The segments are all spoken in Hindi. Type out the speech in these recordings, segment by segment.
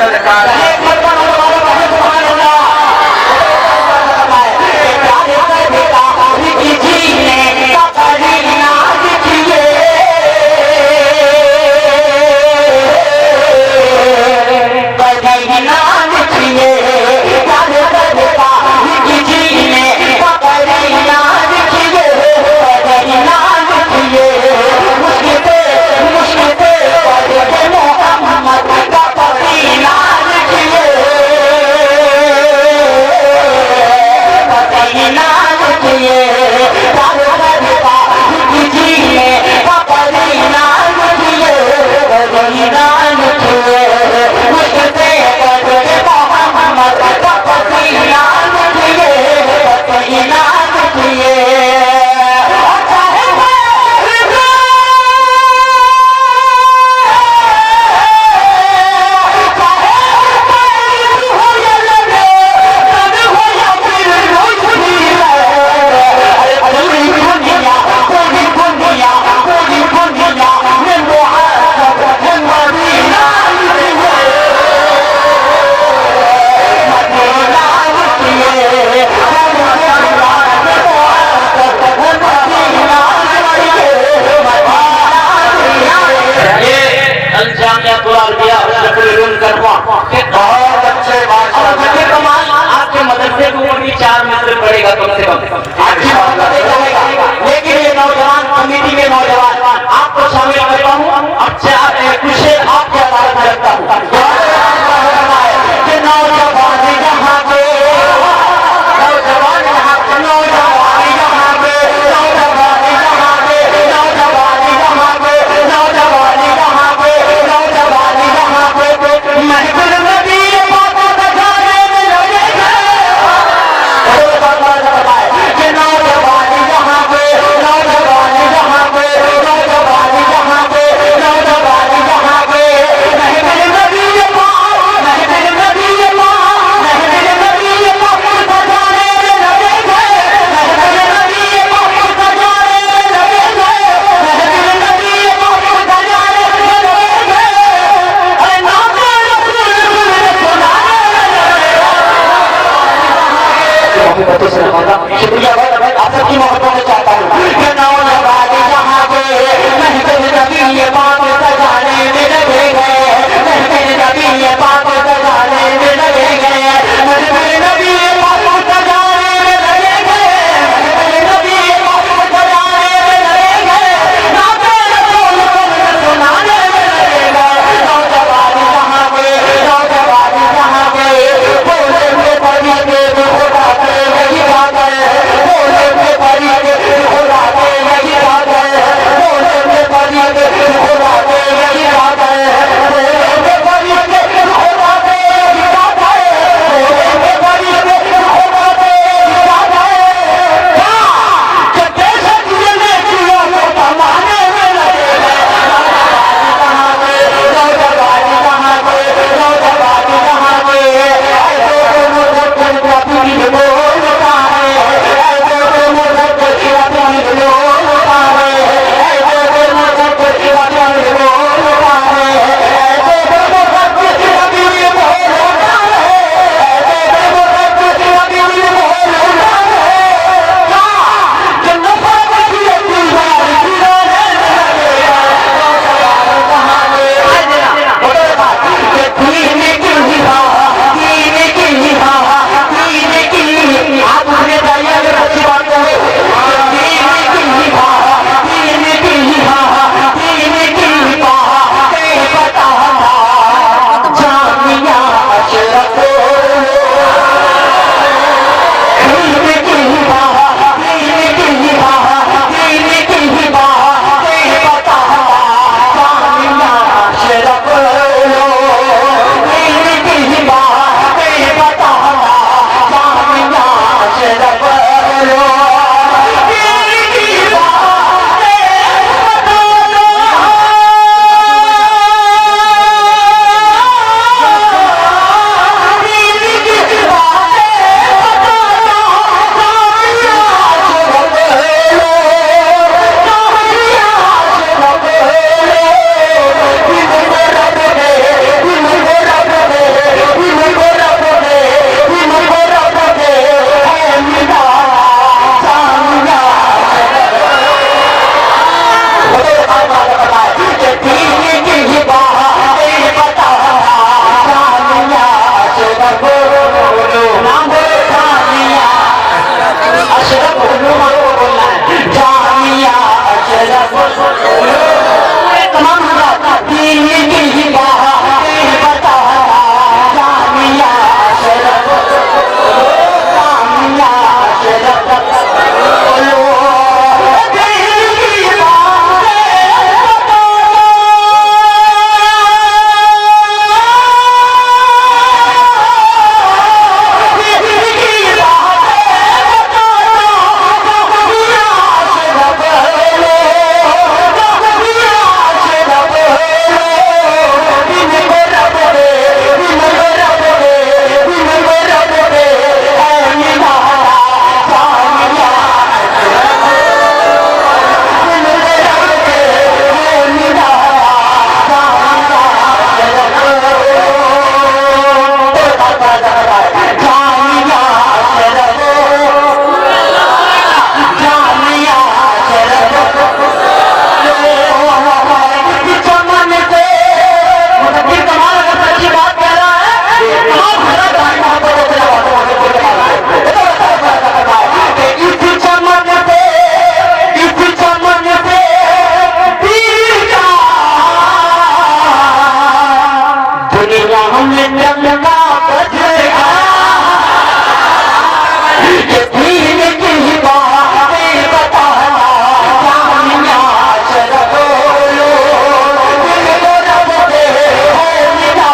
सरकार आपके मदरसे के ऊपर भी 4 मित्र पड़ेगा कम से कम। अच्छी बात है, लेकिन ये नौजवान कमेटी में नौजवान आपको शामिल करता हूँ। अब कुछ आपके अदालत में रखता हूँ। शुक्रिया भाई, आप सबकी मोहब्बत में चाहता हूँ। ये बात सजाने में लगे गए, ये बात सजाने में लगे गए, नबी ये बात सजाने में लगे गए, नबी ये बात सजाने में लगे गए, नाते रसूल को सुनाने में लगे गए। नौजवानी जहाँ गए, नौजवानी जहाँ गए, बोले में पड़ी के खुदा के वही बात है, बोले में पड़ी के में डंका बजेगा ये दीन की बातें बताना जामिया चलो रब दे है मिला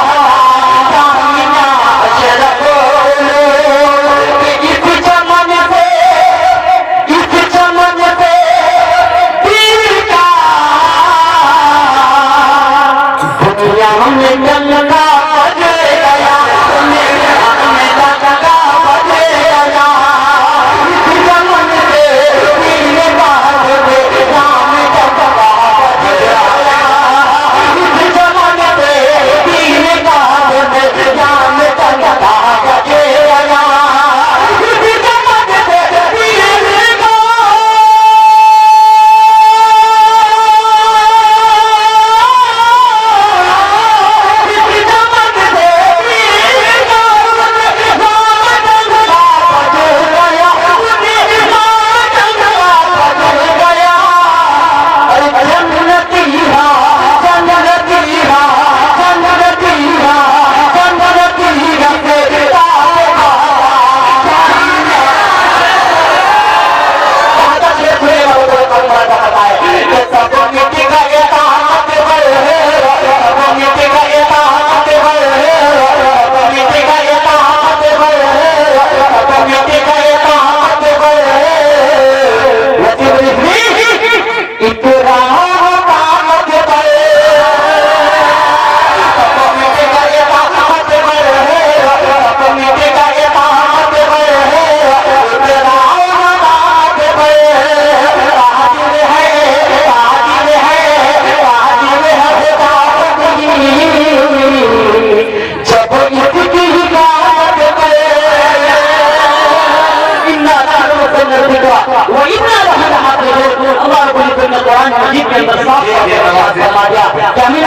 जामिया चलो इस चमन से पीर का दुनिया में डंका बजे गया में डंका बजे गया इस चमन से पीर का राम डंका बजे गया इस चमन से पीर का राम डंका बजे गया इस चमन से पीर का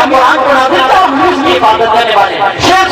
कुरान को नाज़िल किया, हम उसकी इबादत करने वाले हैं। शेख